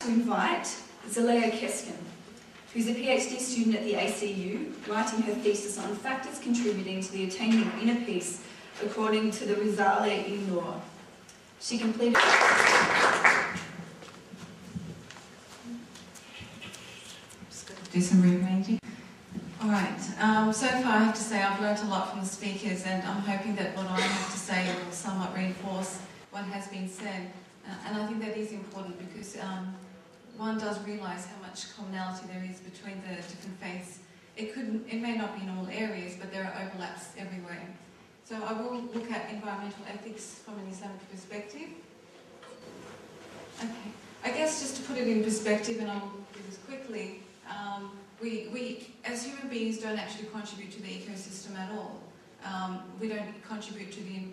To invite Zuleyha Keskin, who's a PhD student at the ACU, writing her thesis on factors contributing to the attainment of inner peace according to the Rizale law. She completed... Do some rearranging. Alright, so far I have to say I've learnt a lot from the speakers, and I'm hoping that what I have to say will somewhat reinforce what has been said. And I think that is important because one does realise how much commonality there is between the different faiths. It may not be in all areas, but there are overlaps everywhere. So I will look at environmental ethics from an Islamic perspective. Okay, I guess just to put it in perspective, and I will do this quickly, we as human beings don't actually contribute to the ecosystem at all. We don't contribute to the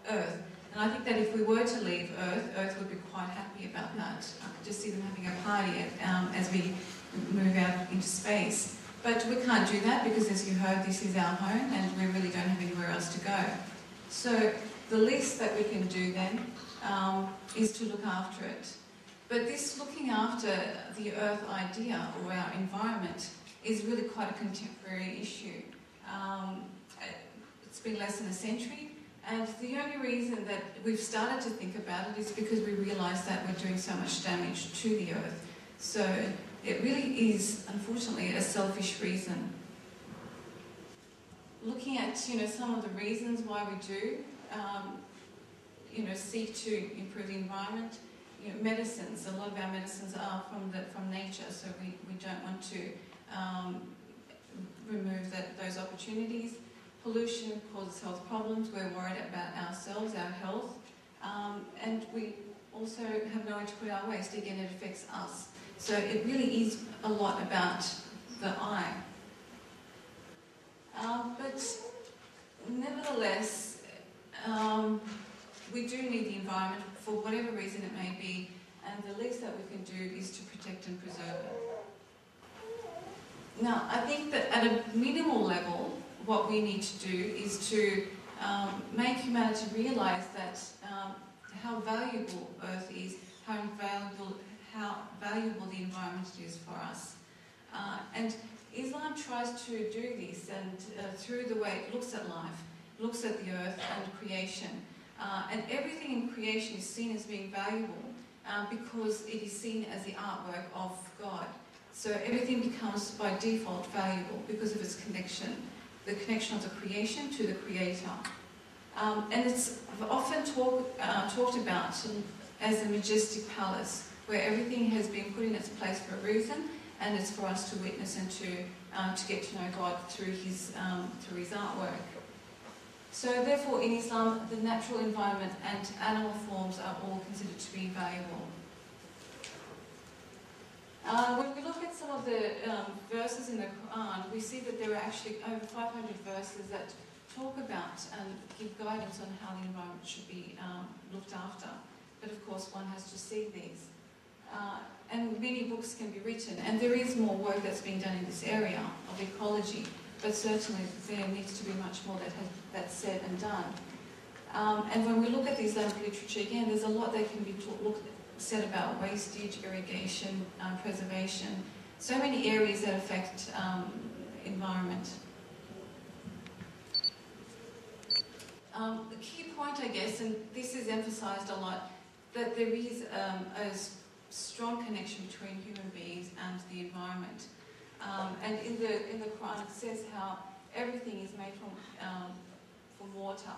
Earth. And I think that if we were to leave Earth would be quite happy about that. I could just see them having a party as we move out into space. But we can't do that because, as you heard, this is our home and we really don't have anywhere else to go. So the least that we can do then is to look after it. But this looking after the Earth idea, or our environment, is really quite a contemporary issue. It's been less than a century, and the only reason that we've started to think about it is because we realise that we're doing so much damage to the Earth. So it really is, unfortunately, a selfish reason. Looking at, some of the reasons why we do, seek to improve the environment. Medicines. A lot of our medicines are from nature, so we don't want to remove those opportunities. Pollution causes health problems. We're worried about ourselves, our health, and we also have nowhere to put our waste. Again, it affects us. So it really is a lot about the I. But nevertheless, we do need the environment for whatever reason it may be, and the least that we can do is to protect and preserve it. Now, I think that at a minimal level, what we need to do is to make humanity realise that how valuable Earth is, how valuable the environment is for us. And Islam tries to do this, and through the way it looks at life, looks at the Earth and creation. And everything in creation is seen as being valuable because it is seen as the artwork of God. So everything becomes by default valuable because of its connection, the connection of the creation to the Creator. And it's often talked about as a majestic palace where everything has been put in its place for a reason, and it's for us to witness and to get to know God through His artwork. So therefore, in Islam, the natural environment and animal forms are all considered to be valuable. When we look at some of the verses in the Quran, we see that there are actually over 500 verses that talk about and give guidance on how the environment should be looked after. But of course, one has to see these. And many books can be written, and there is more work that's being done in this area of ecology. But certainly there needs to be much more that's said and done. And when we look at the Islamic literature, again, there's a lot that can be said about wastage, irrigation, preservation, so many areas that affect environment. The key point, I guess, and this is emphasised a lot, that there is a strong connection between human beings and the environment. And in the Quran it says how everything is made from water.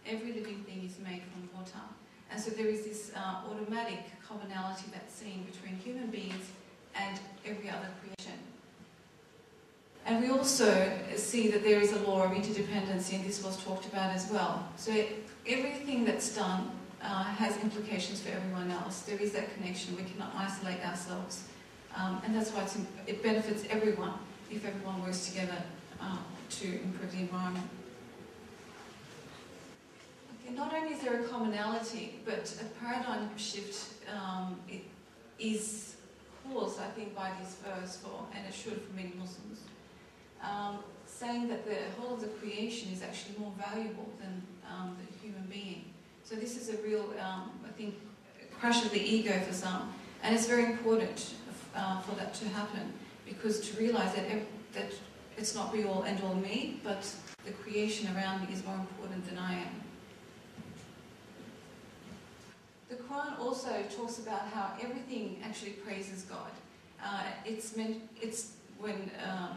Every living thing is made from water. And so there is this automatic commonality that's seen between human beings and every other creation. And we also see that there is a law of interdependency, and this was talked about as well. So everything that's done has implications for everyone else. There is that connection. We cannot isolate ourselves. And that's why it benefits everyone if everyone works together to improve the environment. Okay, not only is there a commonality, but a paradigm shift it is caused, I think, by this verse, and it should for many Muslims, saying that the whole of the creation is actually more valuable than the human being. So this is a real, I think, crush of the ego for some. And it's very important for that to happen, because to realise that it's not be all and all me, but the creation around me is more important than I am. The Quran also talks about how everything actually praises God. It's when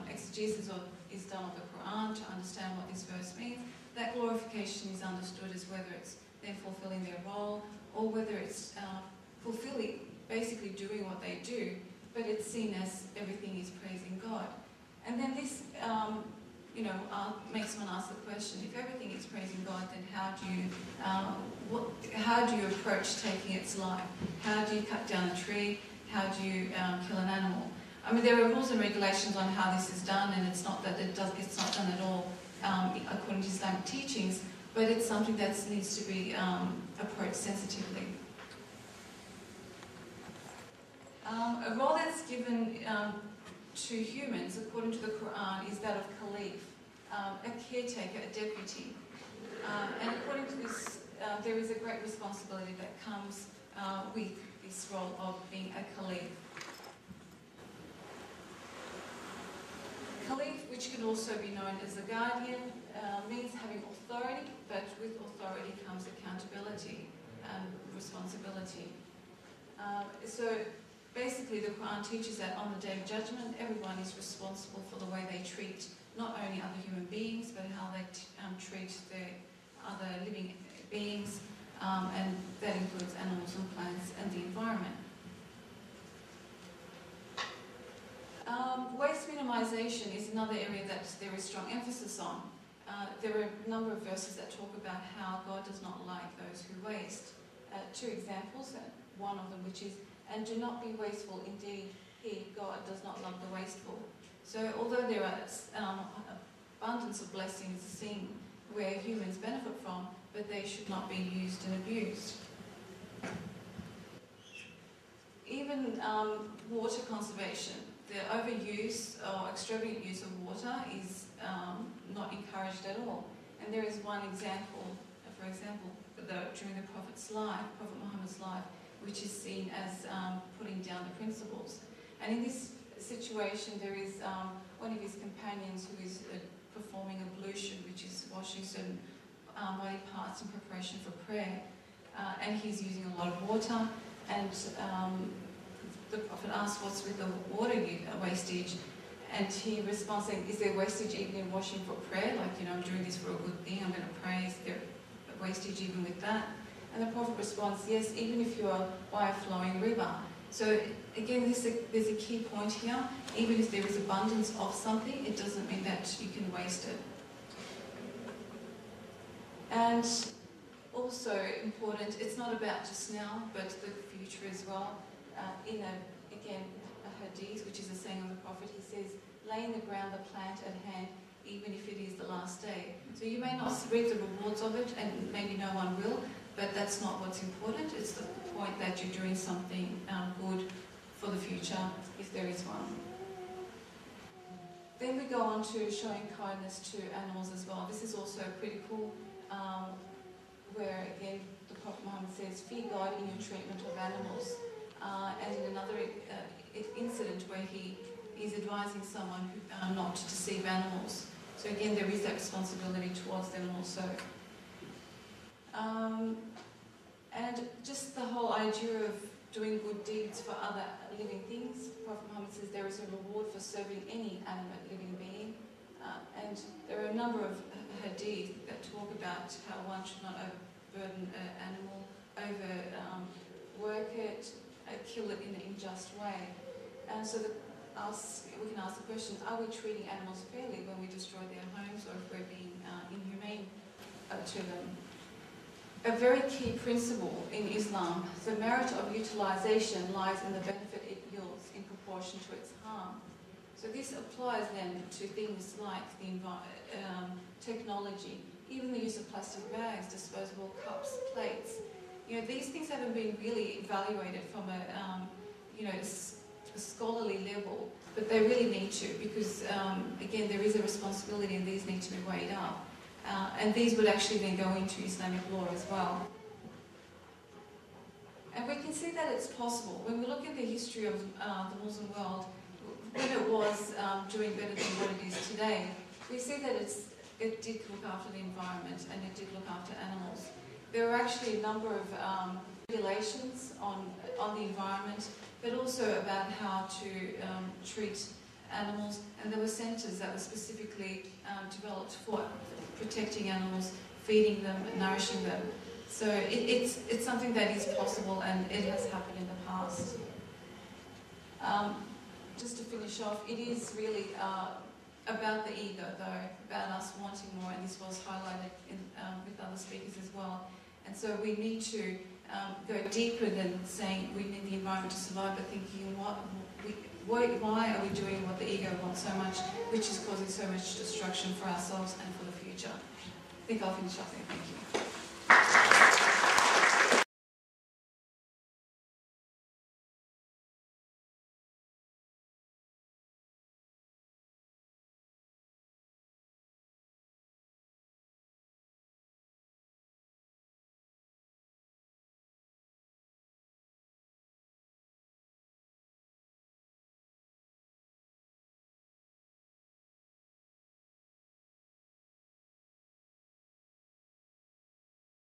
exegesis is done of the Quran to understand what this verse means, that glorification is understood as whether it's them fulfilling their role or whether it's fulfilling, basically doing what they do, but it's seen as everything is praising God. And then this, makes one ask the question: if everything is praising God, then how do you approach taking its life? How do you cut down a tree? How do you kill an animal? I mean, there are rules and regulations on how this is done, and it's not that it's not done at all according to Islamic teachings, but it's something that needs to be approached sensitively. A role that's given to humans, according to the Quran, is that of Khalif, a caretaker, a deputy. And according to this, there is a great responsibility that comes with this role of being a Khalif. Khalif, which can also be known as a guardian, means having authority, but with authority comes accountability and responsibility. So basically the Quran teaches that on the Day of Judgment, everyone is responsible for the way they treat not only other human beings, but how they treat their other living beings, and that includes animals and plants and the environment. Waste minimisation is another area that there is strong emphasis on. There are a number of verses that talk about how God does not like those who waste. Two examples, one of them which is, "And do not be wasteful, indeed He, God, does not love the wasteful." So although there are abundance of blessings seen where humans benefit from, but they should not be used and abused. Even water conservation. The overuse or extravagant use of water is not encouraged at all. And there is one example, for example, during the Prophet Muhammad's life, which is seen as putting down the principles. And in this situation, there is one of his companions who is performing ablution, which is washing certain body parts in preparation for prayer. And he's using a lot of water, and the Prophet asks what's with the water wastage, and he responds saying, "Is there wastage even in washing for prayer? Like, I'm doing this for a good thing, I'm going to pray. Is there wastage even with that?" And the Prophet responds, "Yes, even if you are by a flowing river." So again, there's a key point here. Even if there is abundance of something, it doesn't mean that you can waste it. And also important, it's not about just now, but the future as well. In a hadith, which is a saying of the Prophet, he says, "Lay in the ground the plant at hand, even if it is the last day." So you may not reap the rewards of it, and maybe no one will, but that's not what's important. It's the point that you're doing something good for the future, if there is one. Then we go on to showing kindness to animals as well. This is also critical, where again the Prophet Muhammad says, "Fear God in your treatment of animals." And in another incident where he is advising someone not to deceive animals. So again, there is that responsibility towards them also. And just the whole idea of doing good deeds for other living things. Prophet Muhammad says there is a reward for serving any animate living being. And there are a number of hadith that talk about how one should not overburden an animal, overwork it, kill it in an unjust way. And so we can ask the question, are we treating animals fairly when we destroy their homes, or if we're being inhumane to them? A very key principle in Islam, the merit of utilisation lies in the benefit it yields in proportion to its harm. So this applies then to things like the technology, even the use of plastic bags, disposable cups, plates. These things haven't been really evaluated from a scholarly level, but they really need to, because again, there is a responsibility, and these need to be weighed up. And these would actually then go into Islamic law as well. And we can see that it's possible. When we look at the history of the Muslim world, when it was doing better than what it is today, we see that it did look after the environment and it did look after animals. There were actually a number of regulations on the environment, but also about how to treat animals, and there were centres that were specifically developed for protecting animals, feeding them, nourishing them. So it's something that is possible, and it has happened in the past. Just to finish off, it is really about the ego, though, about us wanting more, and this was highlighted with other speakers as well. And so we need to go deeper than saying we need the environment to survive, but thinking why are we doing what the ego wants so much, which is causing so much destruction for ourselves and for the future. I think I'll finish off there. Thank you.